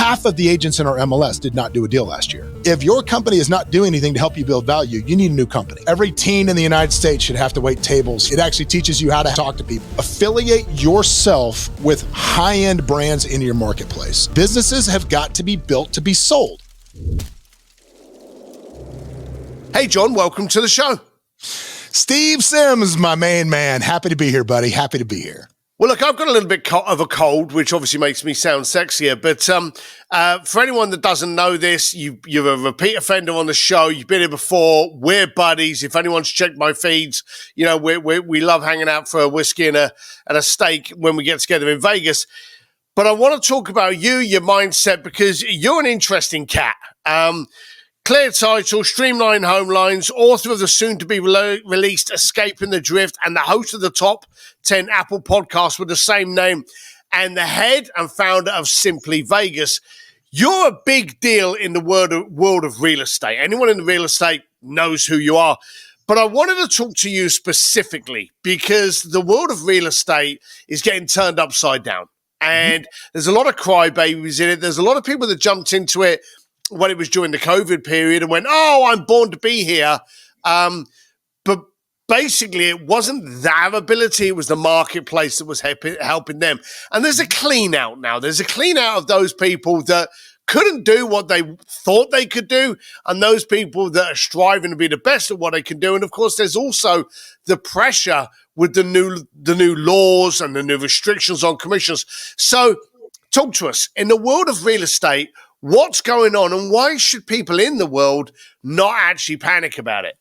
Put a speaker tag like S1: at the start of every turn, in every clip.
S1: half of the agents in our MLS did not do a deal last year. If your company is not doing anything to help you build value, you need a new company. Every teen in the United States should have to wait tables. It actually teaches you how to talk to people. Affiliate yourself with high-end brands in your marketplace. Businesses have got to be built to be sold.
S2: Hey, John, welcome to the show.
S1: Steve Sims, my main man. Happy to be here, buddy. Happy to be here.
S2: Well, look, I've got a little bit of a cold, which obviously makes me sound sexier. But for anyone that doesn't know this, you're a repeat offender on the show. You've been here before. We're buddies. If anyone's checked my feeds, you know we love hanging out for a whiskey and a steak when we get together in Vegas. But I want to talk about you, your mindset, because you're an interesting cat. Clear title, Streamline Home Lines, author of the soon-to-be released Escaping the Drift, and the host of the top 10 Apple podcasts with the same name, and the head and founder of Simply Vegas. You're a big deal in the world of real estate. Anyone in the real estate knows who you are. But I wanted to talk to you specifically because the world of real estate is getting turned upside down. And there's a lot of crybabies in it. There's a lot of people that jumped into it when it was during the COVID period and went, oh, I'm born to be here. But basically, it wasn't their ability. It was the marketplace that was helping them. And there's a clean out now. There's a clean out of those people that couldn't do what they thought they could do, and those people that are striving to be the best at what they can do. And, of course, there's also the pressure with the new laws and the new restrictions on commissions. So talk to us. In the world of real estate, what's going on, and why should people in the world not actually panic about it?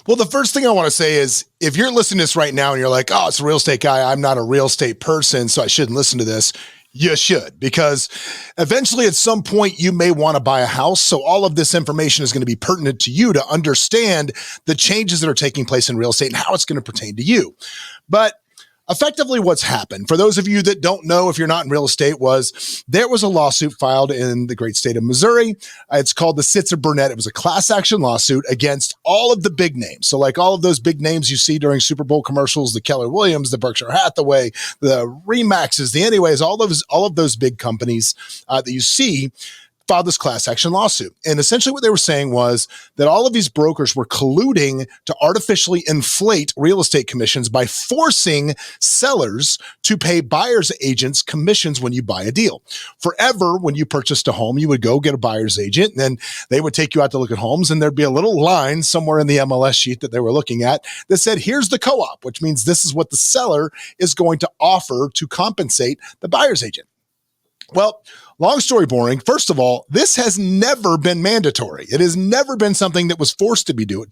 S1: Well, the first thing I want to say is if you're listening to this right now and you're like, oh, it's a real estate guy, I'm not a real estate person, so I shouldn't listen to this. You should, because eventually at some point you may want to buy a house. So all of this information is going to be pertinent to you to understand the changes that are taking place in real estate and how it's going to pertain to you. But effectively what's happened, for those of you that don't know, if you're not in real estate, there was a lawsuit filed in the great state of Missouri. It's called the Sitzer-Burnett. It was a class action lawsuit against all of the big names. So like all of those big names you see during Super Bowl commercials, the Keller Williams, the Berkshire Hathaway, the Remaxes, the Anyways, all of those big companies that you see filed this class action lawsuit. And essentially what they were saying was that all of these brokers were colluding to artificially inflate real estate commissions by forcing sellers to pay buyer's agents commissions when you buy a deal. Forever, when you purchased a home, you would go get a buyer's agent, and then they would take you out to look at homes, and there'd be a little line somewhere in the MLS sheet that they were looking at that said, here's the co-op, which means this is what the seller is going to offer to compensate the buyer's agent. Well, long story boring. First of all, this has never been mandatory. It has never been something that was forced to do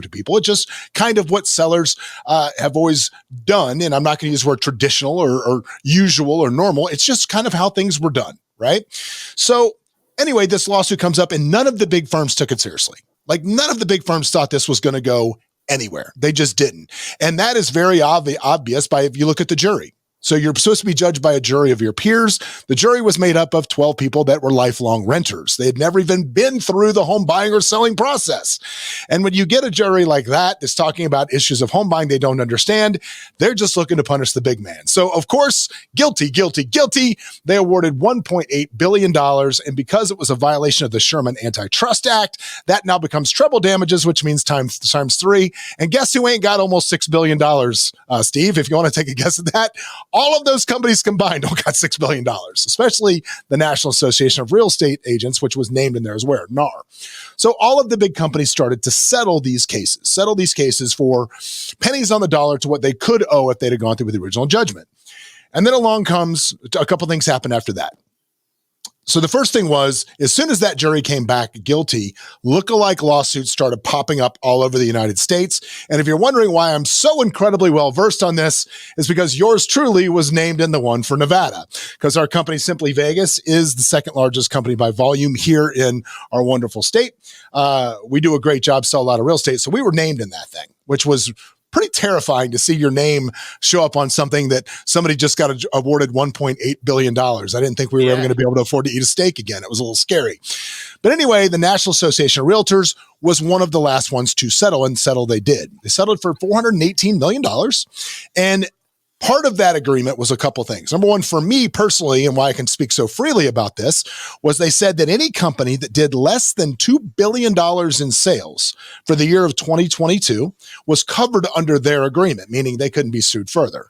S1: to people. It's just kind of what sellers have always done. And I'm not going to use the word traditional or usual or normal. It's just kind of how things were done, right? So anyway, this lawsuit comes up and none of the big firms took it seriously. Like none of the big firms thought this was going to go anywhere. They just didn't. And that is very obvious if you look at the jury. So you're supposed to be judged by a jury of your peers. The jury was made up of 12 people that were lifelong renters. They had never even been through the home buying or selling process. And when you get a jury like that that's talking about issues of home buying they don't understand, they're just looking to punish the big man. So, of course, guilty. They awarded $1.8 billion. And because it was a violation of the Sherman Antitrust Act, that now becomes treble damages, which means times three. And guess who ain't got almost $6 billion, Steve, if you want to take a guess at that? All of those companies combined don't got $6 billion, especially the National Association of Real Estate Agents, which was named in there as well, NAR. So all of the big companies started to settle these cases for pennies on the dollar to what they could owe if they'd have gone through with the original judgment. And then along comes a couple things happen after that. So the first thing was, as soon as that jury came back guilty, lookalike lawsuits started popping up all over the United States. And if you're wondering why I'm so incredibly well-versed on this, is because yours truly was named in the one for Nevada, because our company, Simply Vegas, is the second largest company by volume here in our wonderful state. We do a great job, sell a lot of real estate. So we were named in that thing, which was pretty terrifying to see your name show up on something that somebody just got awarded $1.8 billion. I didn't think we were ever going to be able to afford to eat a steak again. It was a little scary. But anyway, the National Association of Realtors was one of the last ones to settle, and settle they did. They settled for $418 million. And Part of that agreement was a couple things. Number one, for me personally, and why I can speak so freely about this, was they said that any company that did less than $2 billion in sales for the year of 2022 was covered under their agreement, meaning they couldn't be sued further.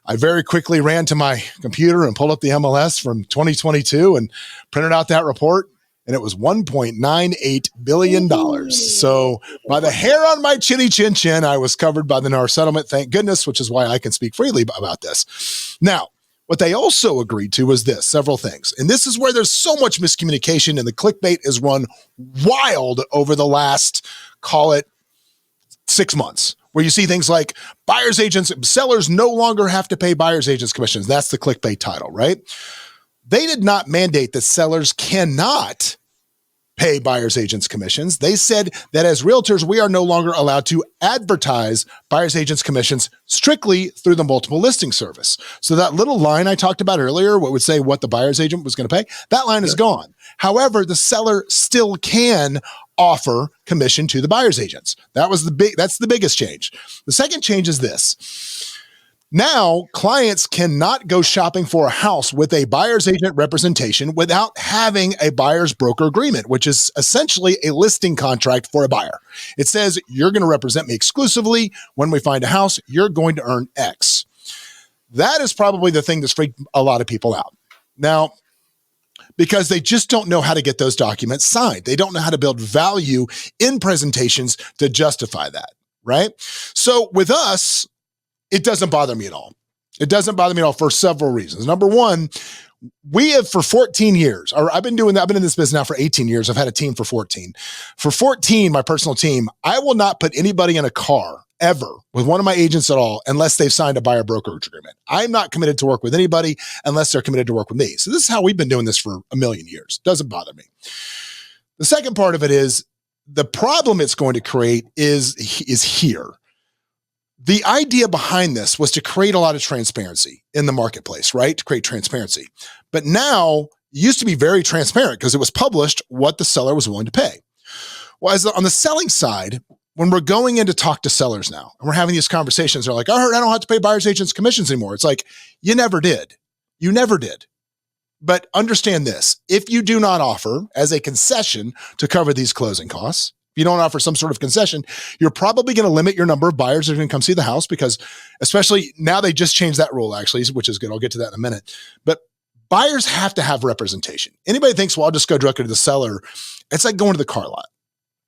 S1: I very quickly ran to my computer and pulled up the MLS from 2022 and printed out that report, and it was $1.98 billion. So by the hair on my chinny chin chin, I was covered by the NAR settlement, thank goodness, which is why I can speak freely about this. Now, what they also agreed to was this, several things. And this is where there's so much miscommunication, and the clickbait is run wild over the last, call it 6 months, where you see things like buyer's agents, sellers no longer have to pay buyer's agents commissions. That's the clickbait title, right? They did not mandate that sellers cannot pay buyer's agents commissions. They said that as realtors, we are no longer allowed to advertise buyer's agents commissions strictly through the multiple listing service. So that little line I talked about earlier, what would say what the buyer's agent was going to pay, that line is gone. However, the seller still can offer commission to the buyer's agents. That's the biggest change. The second change is this. Now, clients cannot go shopping for a house with a buyer's agent representation without having a buyer's broker agreement, which is essentially a listing contract for a buyer. It says, you're going to represent me exclusively. When we find a house, you're going to earn X. That is probably the thing that's freaked a lot of people out. Now, because they just don't know how to get those documents signed. They don't know how to build value in presentations to justify that, right? So with us, it doesn't bother me at all. It doesn't bother me at all for several reasons. Number one, we have for 14 years, or I've been in this business now for 18 years. I've had a team for 14. For 14, my personal team, I will not put anybody in a car ever with one of my agents at all unless they've signed a buyer brokerage agreement. I'm not committed to work with anybody unless they're committed to work with me. So this is how we've been doing this for a million years. Doesn't bother me. The second part of it is the problem it's going to create is here. The idea behind this was to create a lot of transparency in the marketplace, right? To create transparency. But now it used to be very transparent because it was published what the seller was willing to pay. Well, on the selling side, when we're going in to talk to sellers now and we're having these conversations, they're like, I heard I don't have to pay buyer's agents commissions anymore. It's like, you never did. You never did. But understand this, if you do not offer as a concession to cover these closing costs, if you don't offer some sort of concession, you're probably going to limit your number of buyers that are going to come see the house, because especially now they just changed that rule actually, which is good. I'll get to that in a minute. But buyers have to have representation. Anybody thinks, well, I'll just go directly to the seller. It's like going to the car lot.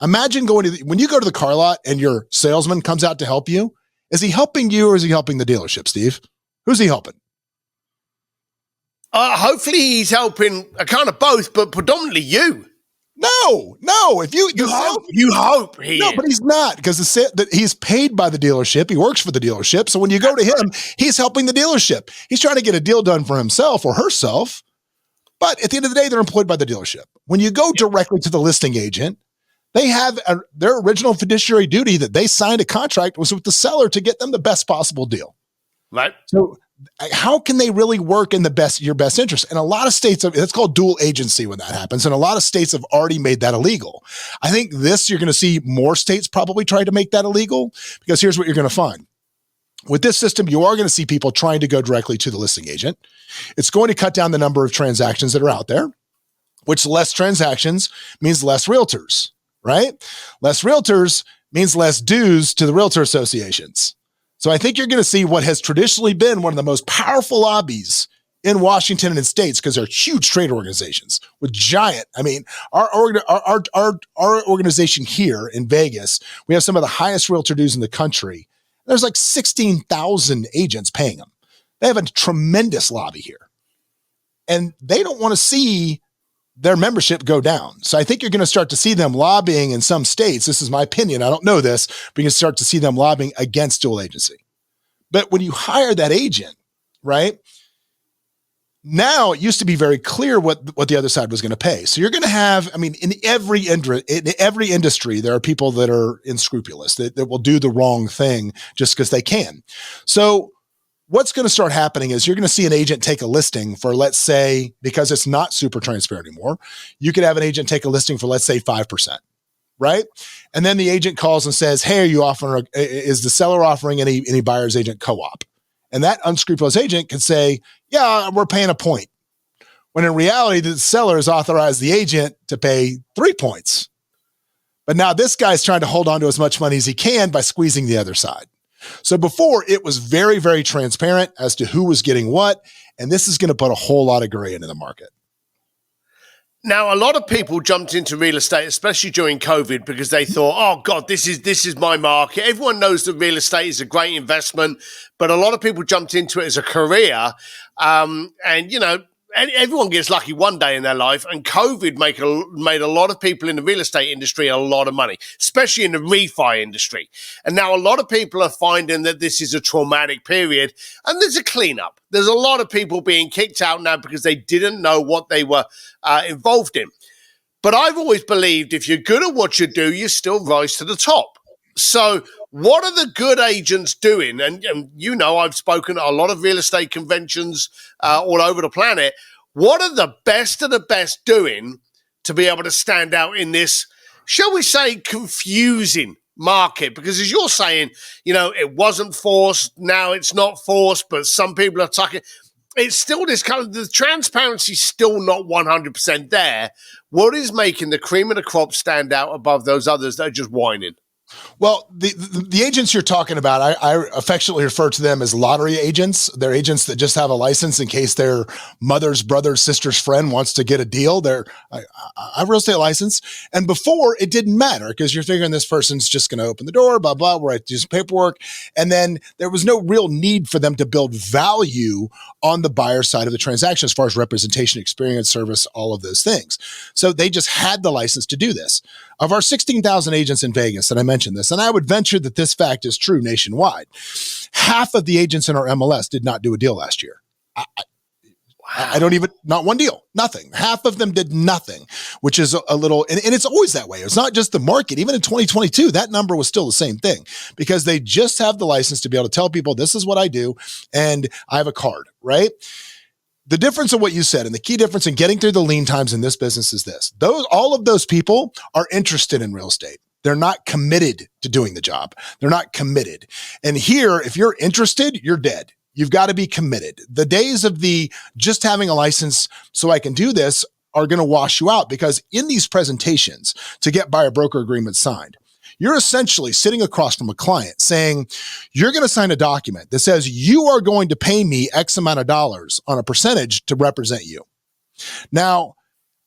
S1: Imagine when you go to the car lot and your salesman comes out to help you. Is he helping you or is he helping the dealership, Steve? Who's he helping?
S2: Hopefully he's helping kind of both, but predominantly you.
S1: No. If you
S2: hope he is.
S1: But he's not, because he's paid by the dealership. He works for the dealership. So when you go to him, he's helping the dealership. He's trying to get a deal done for himself or herself. But at the end of the day, they're employed by the dealership. When you go directly to the listing agent, they have their original fiduciary duty that they signed a contract was with the seller to get them the best possible deal.
S2: Right.
S1: So how can they really work in your best interest? And a lot of states, it's called dual agency when that happens. And a lot of states have already made that illegal. I think you're going to see more states probably try to make that illegal, because here's what you're going to find. With this system, you are going to see people trying to go directly to the listing agent. It's going to cut down the number of transactions that are out there, which less transactions means less realtors, right? Less realtors means less dues to the realtor associations. So I think you're going to see what has traditionally been one of the most powerful lobbies in Washington and in states, because they're huge trade organizations with giant. I mean, our organization here in Vegas, we have some of the highest realtor dues in the country. There's like 16,000 agents paying them. They have a tremendous lobby here, and they don't want to see their membership go down. So I think you're going to start to see them lobbying in some states. This is my opinion. I don't know this, but you can start to see them lobbying against dual agency. But when you hire that agent, right? Now it used to be very clear what the other side was going to pay. So you're going to have, in every industry, there are people that are unscrupulous, that will do the wrong thing just because they can. So what's going to start happening is you're going to see an agent take a listing for, let's say, because it's not super transparent anymore, you could have an agent take a listing for, let's say, 5%, right? And then the agent calls and says, hey, is the seller offering any buyer's agent co-op? And that unscrupulous agent could say, yeah, we're paying a point. When in reality, the seller has authorized the agent to pay 3 points. But now this guy's trying to hold on to as much money as he can by squeezing the other side. So before, it was very, very transparent as to who was getting what. And this is going to put a whole lot of gray into the market.
S2: Now, a lot of people jumped into real estate, especially during COVID, because they thought, oh, God, this is my market. Everyone knows that real estate is a great investment, but a lot of people jumped into it as a career. And everyone gets lucky one day in their life, and COVID made a lot of people in the real estate industry a lot of money, especially in the refi industry. And now a lot of people are finding that this is a traumatic period, and there's a cleanup. There's a lot of people being kicked out now because they didn't know what they were involved in. But I've always believed if you're good at what you do, you still rise to the top. So what are the good agents doing? And I've spoken at a lot of real estate conventions all over the planet. What are the best of the best doing to be able to stand out in this, shall we say, confusing market? Because as you're saying, it wasn't forced. Now it's not forced, but some people are talking. It's still this kind of, the transparency is still not 100% there. What is making the cream of the crop stand out above those others that are just whining?
S1: Well, the agents you're talking about, I affectionately refer to them as lottery agents. They're agents that just have a license in case their mother's brother's sister's friend wants to get a deal. They're a real estate license. And before, it didn't matter because you're figuring this person's just going to open the door, blah, blah, write this paperwork. And then there was no real need for them to build value on the buyer side of the transaction as far as representation, experience, service, all of those things. So they just had the license to do this. Of our 16,000 agents in Vegas, and I mentioned this, and I would venture that this fact is true nationwide, half of the agents in our MLS did not do a deal last year. I don't even, not one deal, nothing. Half of them did nothing, which is a little, and it's always that way. It's not just the market. Even in 2022, that number was still the same thing because they just have the license to be able to tell people, this is what I do, and I have a card, right? The difference of what you said and the key difference in getting through the lean times in this business is this. All of those people are interested in real estate. They're not committed to doing the job. They're not committed. And here, if you're interested, you're dead. You've got to be committed. The days of the just having a license so I can do this are going to wash you out because in these presentations to get buyer broker agreements signed, you're essentially sitting across from a client saying, you're going to sign a document that says you are going to pay me X amount of dollars on a percentage to represent you. Now,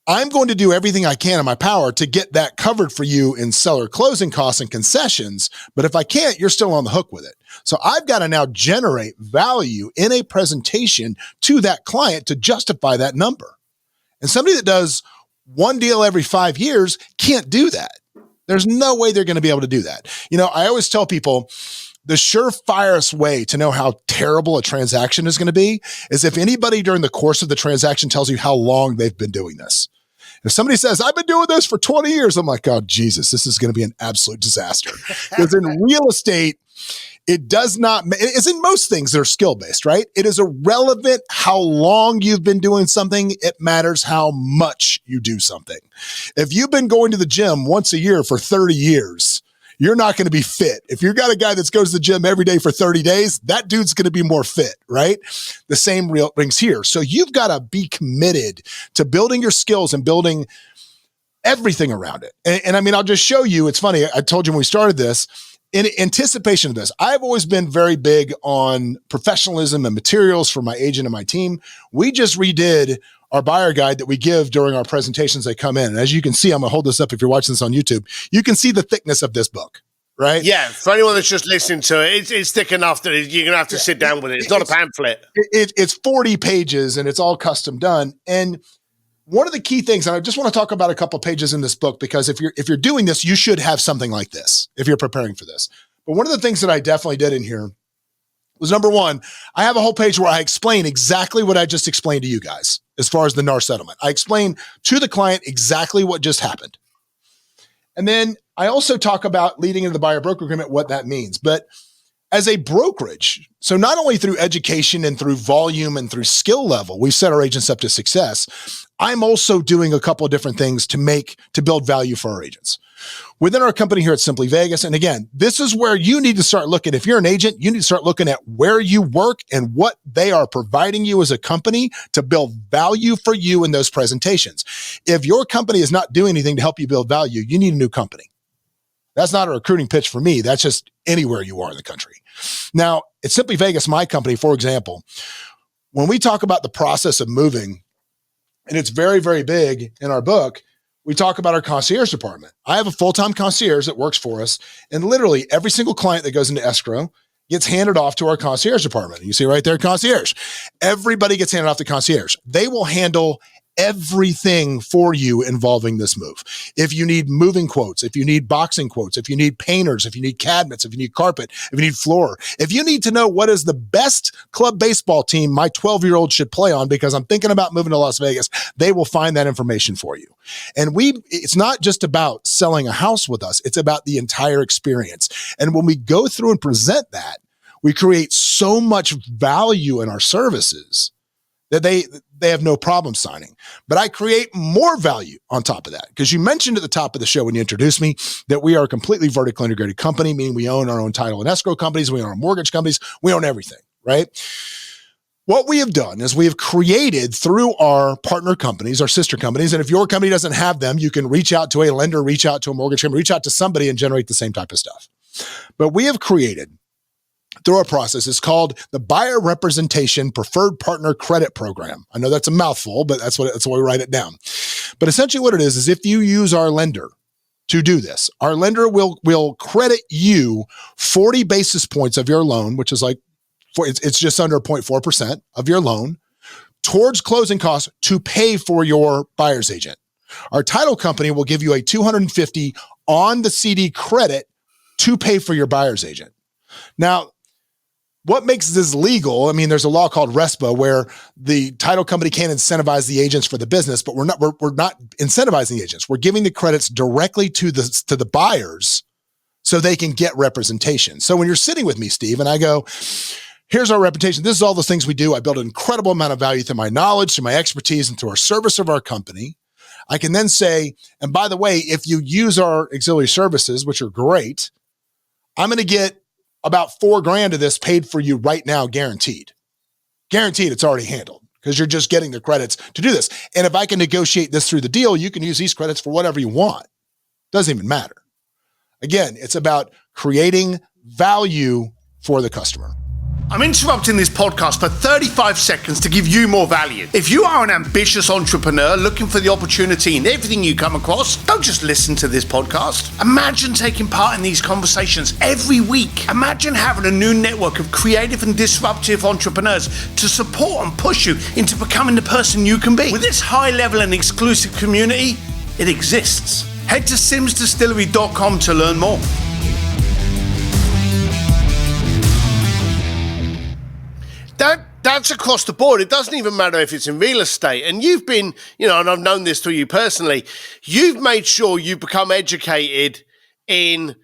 S1: I'm going to do everything I can in my power to get that covered for you in seller closing costs and concessions. But if I can't, you're still on the hook with it. So I've got to now generate value in a presentation to that client to justify that number. And somebody that does one deal every 5 years can't do that. There's no way they're going to be able to do that. I always tell people the surefirest way to know how terrible a transaction is going to be is if anybody during the course of the transaction tells you how long they've been doing this. If somebody says, I've been doing this for 20 years, I'm like, oh, Jesus, this is going to be an absolute disaster. Because in real estate, it does not, it's in most things that are skill-based, right? It is irrelevant how long you've been doing something. It matters how much you do something. If you've been going to the gym once a year for 30 years, you're not going to be fit. If you've got a guy that goes to the gym every day for 30 days, that dude's going to be more fit, right? The same rings here. So you've got to be committed to building your skills and building everything around it. And I mean, I'll just show you. It's funny. I told you when we started this, in anticipation of this, I've always been very big on professionalism and materials for my agent and my team. We just redid our buyer guide that we give during our presentations that come in. And as you can see, I'm going to hold this up if you're watching this on YouTube. You can see the thickness of this book, right?
S2: Yeah, for anyone that's just listening to it, it's thick enough that you're going to have to sit down with it. It's not a pamphlet.
S1: It's 40 pages and it's all custom done. And one of the key things, and I just want to talk about a couple of pages in this book, because if you're doing this, you should have something like this if you're preparing for this. But one of the things that I definitely did in here was, number one, I have a whole page where I explain exactly what I just explained to you guys as far as the NAR settlement. I explain to the client exactly what just happened. And then I also talk about leading into the buyer broker agreement, what that means. But as a brokerage, so not only through education and through volume and through skill level, we've set our agents up to success. I'm also doing a couple of different things to build value for our agents. Within our company here at Simply Vegas, and again, this is where you need to start looking. If you're an agent, you need to start looking at where you work and what they are providing you as a company to build value for you in those presentations. If your company is not doing anything to help you build value, you need a new company. That's not a recruiting pitch for me. That's just anywhere you are in the country. Now, at Simply Vegas, my company, for example, when we talk about the process of moving, and it's very, very big in our book, we talk about our concierge department. I have a full-time concierge that works for us, and literally every single client that goes into escrow gets handed off to our concierge department. You see right there, concierge. Everybody gets handed off to concierge. They will handle everything for you involving this move. If you need moving quotes, if you need boxing quotes, if you need painters, if you need cabinets, if you need carpet, if you need floor, if you need to know what is the best club baseball team my 12-year-old should play on because I'm thinking about moving to Las Vegas, they will find that information for you. And it's not just about selling a house with us, it's about the entire experience. And when we go through and present that, we create so much value in our services that they have no problem signing. But I create more value on top of that, because you mentioned at the top of the show when you introduced me that we are a completely vertically integrated company, meaning we own our own title and escrow companies, we own our mortgage companies, we own everything, right? What we have done is we have created through our partner companies, our sister companies, and if your company doesn't have them, you can reach out to a lender, reach out to a mortgage company, reach out to somebody and generate the same type of stuff. But we have created through our process, it's called the Buyer Representation Preferred Partner Credit Program. I know that's a mouthful, but that's why we write it down. But essentially what it is if you use our lender to do this, our lender will credit you 40 basis points of your loan, which is it's just under 0.4% of your loan, towards closing costs to pay for your buyer's agent. Our title company will give you a $250 on the CD credit to pay for your buyer's agent. Now, what makes this legal? I mean, there's a law called RESPA where the title company can't incentivize the agents for the business, but we're not incentivizing the agents. We're giving the credits directly to the buyers so they can get representation. So when you're sitting with me, Steve, and I go, here's our reputation. This is all the things we do. I build an incredible amount of value through my knowledge, through my expertise, and through our service of our company. I can then say, and by the way, if you use our auxiliary services, which are great, I'm going to get about $4,000 of this paid for you right now, guaranteed. Guaranteed it's already handled because you're just getting the credits to do this. And if I can negotiate this through the deal, you can use these credits for whatever you want. Doesn't even matter. Again, it's about creating value for the customer.
S2: I'm interrupting this podcast for 35 seconds to give you more value. If you are an ambitious entrepreneur looking for the opportunity in everything you come across, don't just listen to this podcast. Imagine taking part in these conversations every week. Imagine having a new network of creative and disruptive entrepreneurs to support and push you into becoming the person you can be. With this high level and exclusive community, it exists. Head to simsdistillery.com to learn more. That's across the board. It doesn't even matter if it's in real estate. And you've been, and I've known this through you personally, you've made sure you become educated in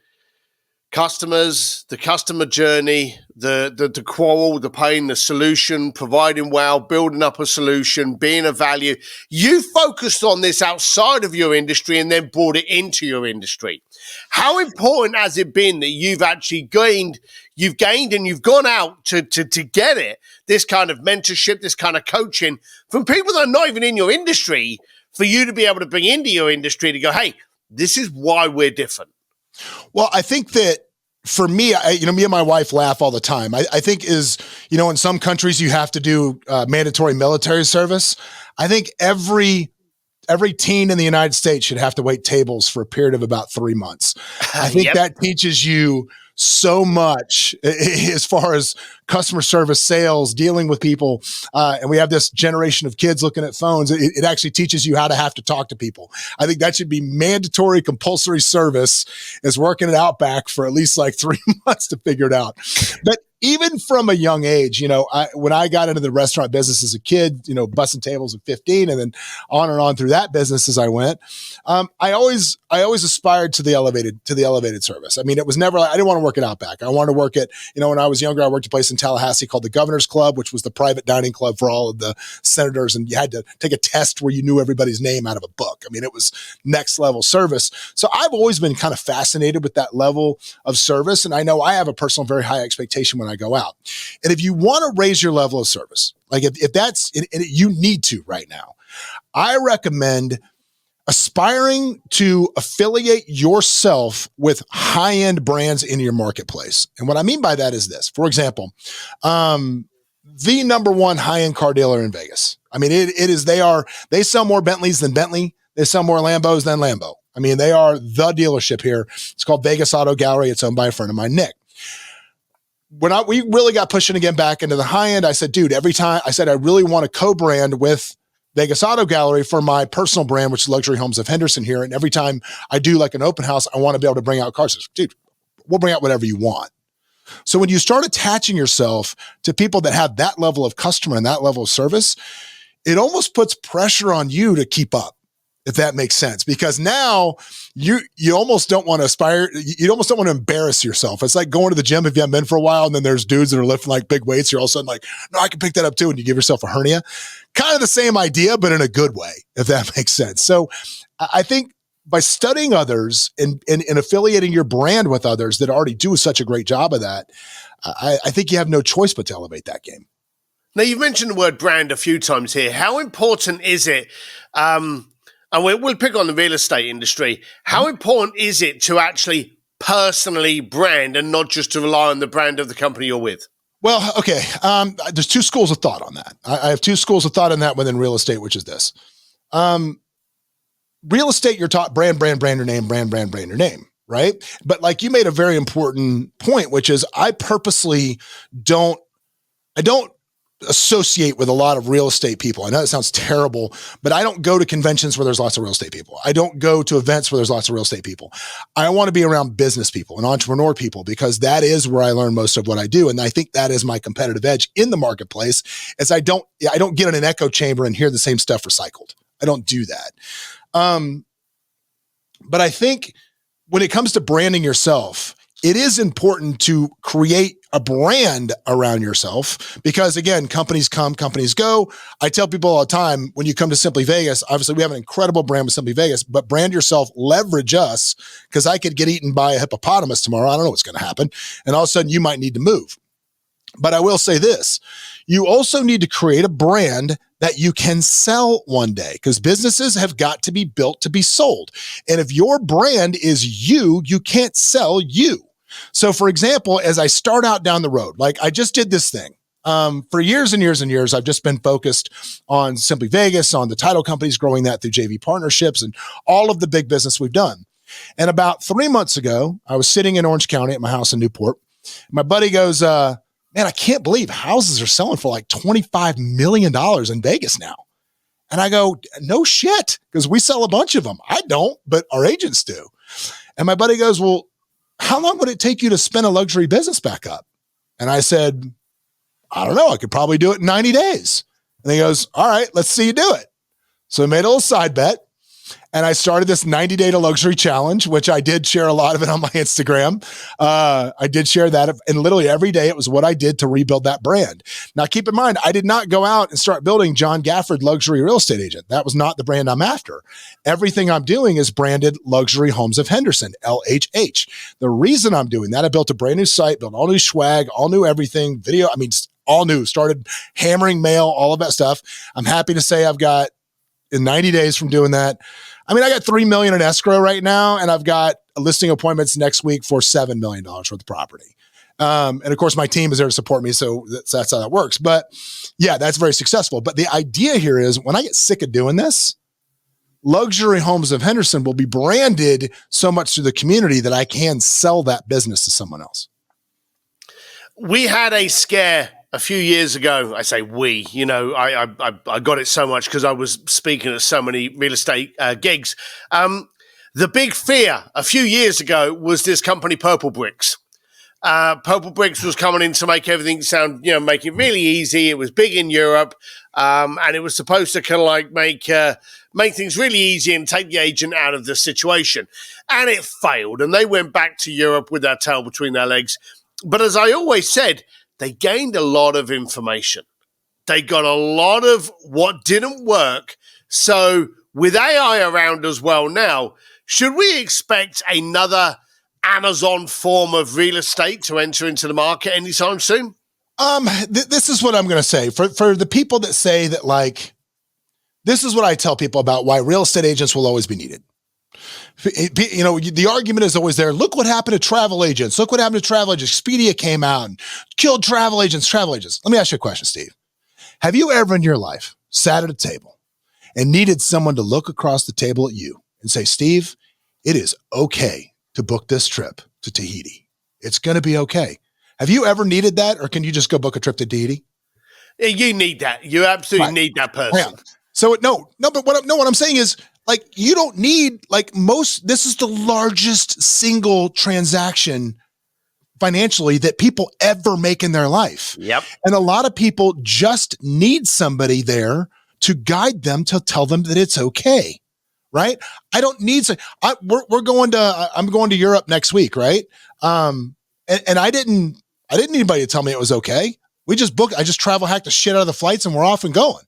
S2: customers, the customer journey, the quarrel, the pain, the solution, providing wow, building up a solution, being of value. You focused on this outside of your industry and then brought it into your industry. How important has it been that you've actually gained and you've gone out to get it, this kind of mentorship, this kind of coaching from people that are not even in your industry, for you to be able to bring into your industry to go, hey, this is why we're different?
S1: Well, I think that for me, me and my wife laugh all the time. I think in some countries you have to do mandatory military service. I think every teen in the United States should have to wait tables for a period of about 3 months. I think that teaches you so much as far as customer service, sales, dealing with people. And we have this generation of kids looking at phones. It actually teaches you how to have to talk to people. I think that should be mandatory, compulsory service, is working it out back for at least 3 months to figure it out. But even from a young age, when I got into the restaurant business as a kid, bussing tables at 15 and then on and on through that business as I went, I always aspired to the elevated service. I mean, it was never, I didn't want to work at Outback. I wanted to work at, when I was younger, I worked at a place in Tallahassee called the Governor's Club, which was the private dining club for all of the senators. And you had to take a test where you knew everybody's name out of a book. I mean, it was next level service. So I've always been kind of fascinated with that level of service. And I know I have a personal, very high expectation when I go out. And if you want to raise your level of service, like if that's, and you need to right now, I recommend aspiring to affiliate yourself with high-end brands in your marketplace. And what I mean by that is this. For example, the number one high-end car dealer in Vegas. I mean, they sell more Bentleys than Bentley. They sell more Lambos than Lambo. I mean, they are the dealership here. It's called Vegas Auto Gallery. It's owned by a friend of mine, Nick. When we really got pushing again back into the high end, I said, dude, every time I said, I really want to co-brand with Vegas Auto Gallery for my personal brand, which is Luxury Homes of Henderson here. And every time I do like an open house, I want to be able to bring out cars. Dude, we'll bring out whatever you want. So when you start attaching yourself to people that have that level of customer and that level of service, it almost puts pressure on you to keep up, if that makes sense, because now you almost don't want to aspire. You almost don't want to embarrass yourself. It's like going to the gym if you haven't been for a while, and then there's dudes that are lifting like big weights. You're all of a sudden like, no, I can pick that up too. And you give yourself a hernia. Kind of the same idea, but in a good way, if that makes sense. So I think by studying others and affiliating your brand with others that already do such a great job of that, I think you have no choice but to elevate that game.
S2: Now, you've mentioned the word brand a few times here. How important is it? And we'll pick on the real estate industry. How important is it to actually personally brand and not just to rely on the brand of the company you're with?
S1: Well, okay. There's two schools of thought on that. I have two schools of thought on that within real estate, which is this. Real estate, you're taught brand your name, brand your name, right? But like you made a very important point, which is I purposely don't associate with a lot of real estate people. I know it sounds terrible, but I don't go to conventions where there's lots of real estate people. I don't go to events where there's lots of real estate people. I want to be around business people and entrepreneur people because that is where I learn most of what I do. And I think that is my competitive edge in the marketplace is I don't get in an echo chamber and hear the same stuff recycled. I don't do that. But I think when it comes to branding yourself, it is important to create a brand around yourself because, again, companies come, companies go. I tell people all the time, when you come to Simply Vegas, obviously we have an incredible brand with Simply Vegas, but brand yourself, leverage us because I could get eaten by a hippopotamus tomorrow. I don't know what's going to happen. And all of a sudden you might need to move. But I will say this, you also need to create a brand that you can sell one day because businesses have got to be built to be sold. And if your brand is you can't sell you. So for example, as I start out down the road, like I just did this thing for years and years and years, I've just been focused on Simply Vegas, on the title companies, growing that through JV partnerships and all of the big business we've done. And about 3 months ago, I was sitting in Orange County at my house in Newport. My buddy goes, man, I can't believe houses are selling for like $25 million in Vegas now. And I go, no shit, because we sell a bunch of them. I don't, but our agents do. And my buddy goes, well, how long would it take you to spin a luxury business back up? And I said, I don't know. I could probably do it in 90 days. And he goes, all right, let's see you do it. So I made a little side bet. And I started this 90-day to luxury challenge, which I did share a lot of it on my Instagram. I did share that. And literally every day it was what I did to rebuild that brand. Now, keep in mind, I did not go out and start building John Gafford luxury real estate agent. That was not the brand I'm after. Everything I'm doing is branded Luxury Homes of Henderson, LHH. The reason I'm doing that, I built a brand new site, built all new swag, all new everything, video. I mean, all new, started hammering mail, all of that stuff. I'm happy to say I've got in 90 days from doing that. I mean, I got $3 million in escrow right now, and I've got listing appointments next week for $7 million worth of property. And of course, my team is there to support me, so that's how that works. But yeah, that's very successful. But the idea here is when I get sick of doing this, Luxury Homes of Henderson will be branded so much to the community that I can sell that business to someone else.
S2: We had a scare a few years ago. I say we, I got it so much because I was speaking at so many real estate gigs. The big fear a few years ago was this company, Purple Bricks. Purple Bricks was coming in to make everything sound, make it really easy. It was big in Europe, and it was supposed to kind of like make things really easy and take the agent out of the situation. And it failed, and they went back to Europe with their tail between their legs. But as I always said, they gained a lot of information. They got a lot of what didn't work. So with AI around as well now, should we expect another Amazon form of real estate to enter into the market anytime soon?
S1: This is what I'm going to say for the people that say that, like, this is what I tell people about why real estate agents will always be needed. The argument is always there. Look what happened to travel agents. Look what happened to travel agents. Expedia came out and killed travel agents. Let me ask you a question, Steve. Have you ever in your life sat at a table and needed someone to look across the table at you and say, Steve, it is okay to book this trip to Tahiti. It's going to be okay. Have you ever needed that, or can you just go book a trip to Tahiti?
S2: You need that. You absolutely need that person.
S1: Yeah. So but what I'm saying is, like, you don't need, like, this is the largest single transaction financially that people ever make in their life.
S2: Yep.
S1: And a lot of people just need somebody there to guide them, to tell them that it's okay. Right. I don't need I'm going to Europe next week. Right. And I didn't need anybody to tell me it was okay. I just travel hack the shit out of the flights and we're off and going.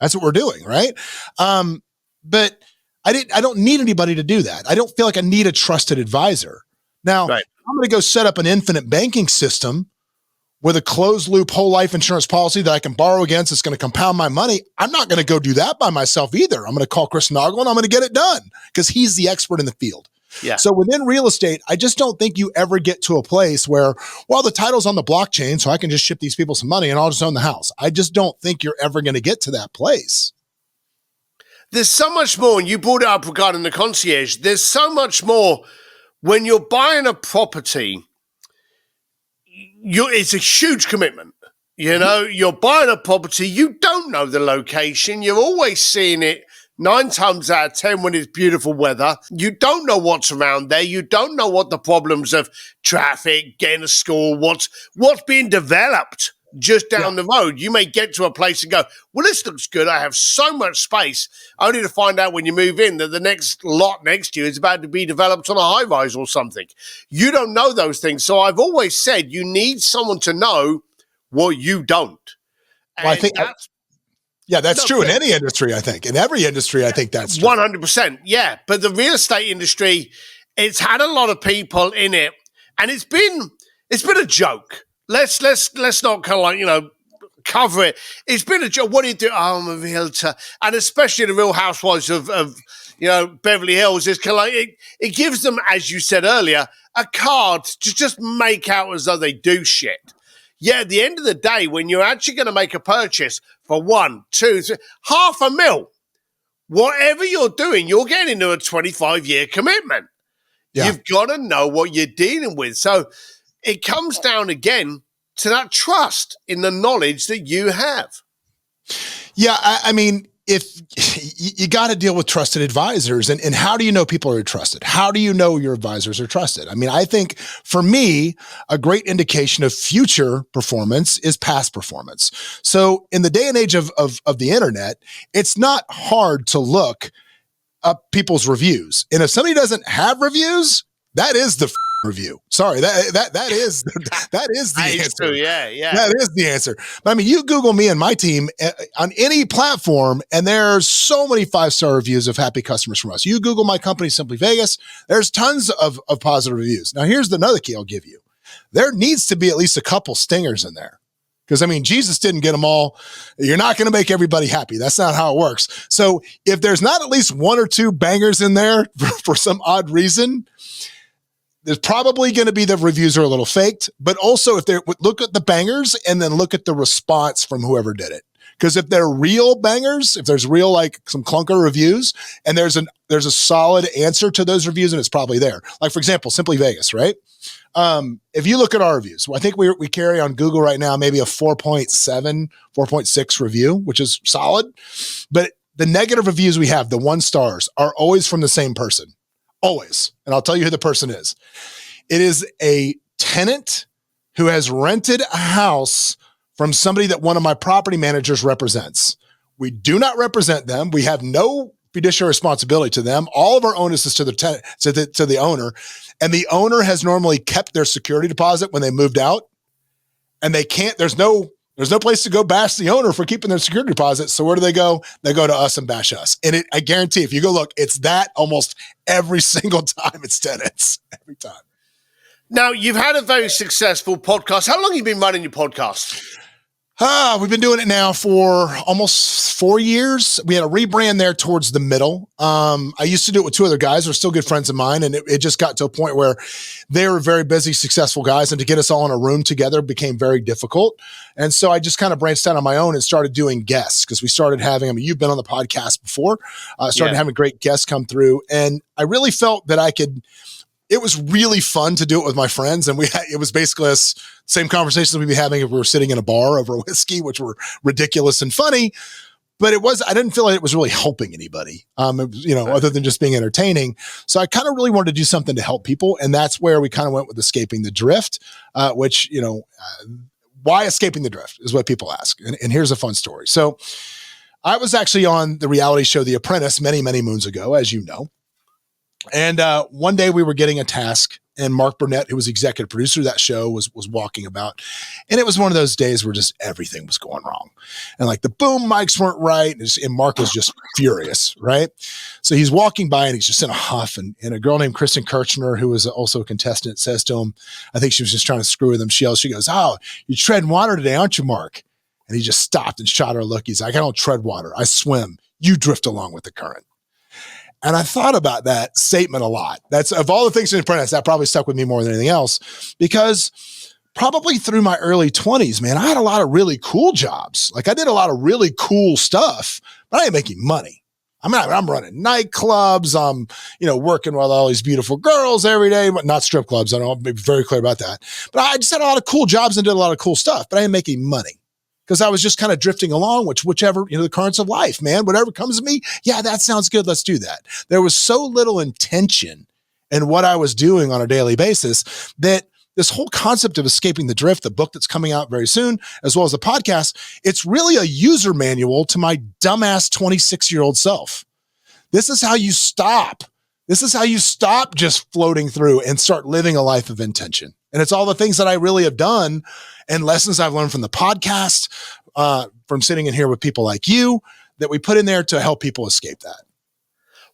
S1: That's what we're doing. Right. But I don't need anybody to do that. I don't feel like I need a trusted advisor. Now, right. I'm going to go set up an infinite banking system with a closed loop whole life insurance policy that I can borrow against. It's going to compound my money. I'm not going to go do that by myself either. I'm going to call Chris Noggle and I'm going to get it done because he's the expert in the field.
S2: Yeah.
S1: So within real estate, I just don't think you ever get to a place where, well, the title's on the blockchain, so I can just ship these people some money and I'll just own the house. I just don't think you're ever going to get to that place.
S2: There's so much more, and you brought it up regarding the concierge. There's so much more when you're buying a property. It's a huge commitment. You're buying a property. You don't know the location. You're always seeing it 9 times out of 10 when it's beautiful weather. You don't know what's around there. You don't know what the problems of traffic, getting to school, what's being developed just down the road. You may get to a place and go, well, this looks good. I have so much space, only to find out when you move in that the next lot next to you is about to be developed on a high rise or something. You don't know those things. So I've always said you need someone to know what you don't.
S1: Well, I think that's true in any industry, I think. In every industry, I think that's true.
S2: 100%. Yeah. But the real estate industry, it's had a lot of people in it, and it's been a joke. Let's not kind of like, cover it. It's been a joke. What do you do? Oh, I'm a realtor. And especially the Real Housewives of Beverly Hills is kind of like, it gives them, as you said earlier, a card to just make out as though they do shit. Yeah, at the end of the day, when you're actually going to make a purchase for 1, 2, 3, $500,000, whatever you're doing, you're getting into a 25-year commitment. Yeah. You've got to know what you're dealing with. So it comes down again to that trust in the knowledge that you have.
S1: Yeah, I mean, if you got to deal with trusted advisors, and how do you know people are trusted? How do you know your advisors are trusted? I mean, I think for me, a great indication of future performance is past performance. So in the day and age of the internet, it's not hard to look up people's reviews. And if somebody doesn't have reviews, that is the review. Sorry, that is the answer.
S2: Yeah.
S1: That is the answer. But I mean, you Google me and my team on any platform, and there's so many 5-star reviews of happy customers from us. You Google my company, Simply Vegas, there's tons of positive reviews. Now, here's another key I'll give you. There needs to be at least a couple stingers in there. Because, I mean, Jesus didn't get them all. You're not going to make everybody happy. That's not how it works. So if there's not at least 1 or 2 bangers in there for some odd reason, there's probably going to be the reviews are a little faked, but also if look at the bangers and then look at the response from whoever did it. Because if they're real bangers, if there's real, like, some clunker reviews, and there's a solid answer to those reviews, and it's probably there. Like, for example, Simply Vegas, right? If you look at our reviews, I think we carry on Google right now maybe a 4.7, 4.6 review, which is solid. But the negative reviews we have, the 1 stars, are always from the same person. Always. And I'll tell you who the person is. It is a tenant who has rented a house from somebody that one of my property managers represents. We do not represent them. We have no fiduciary responsibility to them. All of our onus is to the tenant, to the owner. And the owner has normally kept their security deposit when they moved out. And they can't, there's no place to go bash the owner for keeping their security deposit. So where do they go? They go to us and bash us. And I guarantee if you go look, it's that almost every single time it's tenants. Every time.
S2: Now, you've had a very successful podcast. How long have you been running your podcast?
S1: We've been doing it now for almost 4 years. We had a rebrand there towards the middle. I used to do it with two other guys who are still good friends of mine. And it just got to a point where they were very busy, successful guys. And to get us all in a room together became very difficult. And so I just kind of branched out on my own and started doing guests because we started having, you've been on the podcast before, started having great guests come through. And I really felt that it was really fun to do it with my friends. And it was basically the same conversations we'd be having if we were sitting in a bar over whiskey, which were ridiculous and funny. But I didn't feel like it was really helping anybody, other than just being entertaining. So I kind of really wanted to do something to help people. And that's where we kind of went with Escaping the Drift, which, why Escaping the Drift is what people ask. And here's a fun story. So I was actually on the reality show, The Apprentice, many, many moons ago, as you know. And one day we were getting a task, and Mark Burnett, who was executive producer of that show, was walking about. And it was one of those days where just everything was going wrong. And like the boom mics weren't right. And Mark was just furious, right? So he's walking by and he's just in a huff. And a girl named Kristen Kirchner, who was also a contestant, says to him, I think she was just trying to screw with him. She goes, "Oh, you're treading water today, aren't you, Mark?" And he just stopped and shot her a look. He's like, "I don't tread water. I swim. You drift along with the current." And I thought about that statement a lot. That's, of all the things in Apprentice, that probably stuck with me more than anything else, because probably through my early 20s, man, I had a lot of really cool jobs. Like I did a lot of really cool stuff, but I ain't making money. I'm running nightclubs. I'm, working with all these beautiful girls every day, but not strip clubs. I'll be very clear about that. But I just had a lot of cool jobs and did a lot of cool stuff, but I ain't making money. Because I was just kind of drifting along, whichever, the currents of life, man, whatever comes to me. Yeah, that sounds good. Let's do that. There was so little intention in what I was doing on a daily basis that this whole concept of Escaping the Drift, the book that's coming out very soon, as well as the podcast, it's really a user manual to my dumbass 26-year-old self. This is how you stop. This is how you stop just floating through and start living a life of intention. And it's all the things that I really have done and lessons I've learned from the podcast, from sitting in here with people like you, that we put in there to help people escape that.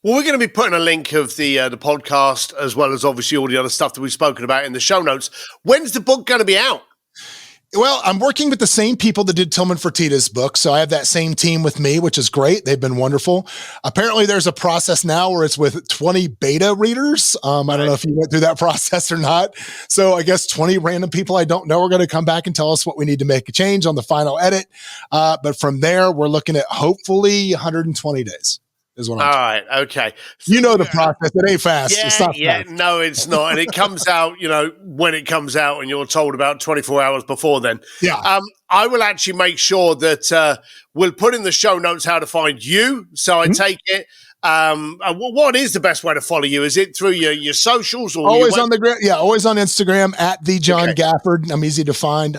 S2: Well, we're going to be putting a link of the podcast, as well as obviously all the other stuff that we've spoken about in the show notes. When's the book going to be out?
S1: Well, I'm working with the same people that did Tillman Fertitta's book. So I have that same team with me, which is great. They've been wonderful. Apparently there's a process now where it's with 20 beta readers. I don't know if you went through that process or not. So I guess 20 random people I don't know are going to come back and tell us what we need to make a change on the final edit. But from there, we're looking at hopefully 120 days. Is what I'm
S2: all right. Okay.
S1: So, the process. It ain't fast.
S2: Yeah,
S1: it's not fast.
S2: No, it's not. And it comes out, when it comes out, and you're told about 24 hours before then.
S1: Yeah.
S2: I will actually make sure that we'll put in the show notes how to find you. So I take it. What is the best way to follow you? Is it through your socials or
S1: always on the always on Instagram at the John Gafford. I'm easy to find.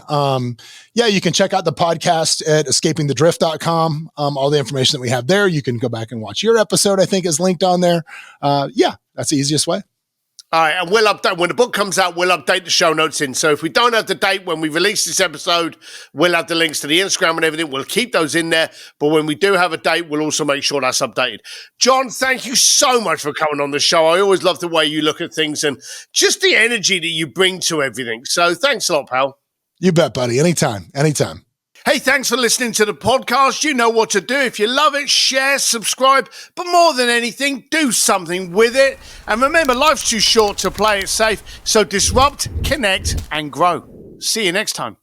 S1: You can check out the podcast at escapingthedrift.com. All the information that we have there, you can go back and watch your episode. I think is linked on there. That's the easiest way.
S2: All right, and we'll update when the book comes out. We'll update the show notes in. So if we don't have the date when we release this episode, we'll have the links to the Instagram and everything. We'll keep those in there. But when we do have a date, we'll also make sure that's updated. John, thank you so much for coming on the show. I always love the way you look at things and just the energy that you bring to everything. So thanks a lot, pal.
S1: You bet, buddy. Anytime.
S2: Hey, thanks for listening to the podcast. You know what to do. If you love it, share, subscribe, but more than anything, do something with it. And remember, life's too short to play it safe. So disrupt, connect, and grow. See you next time.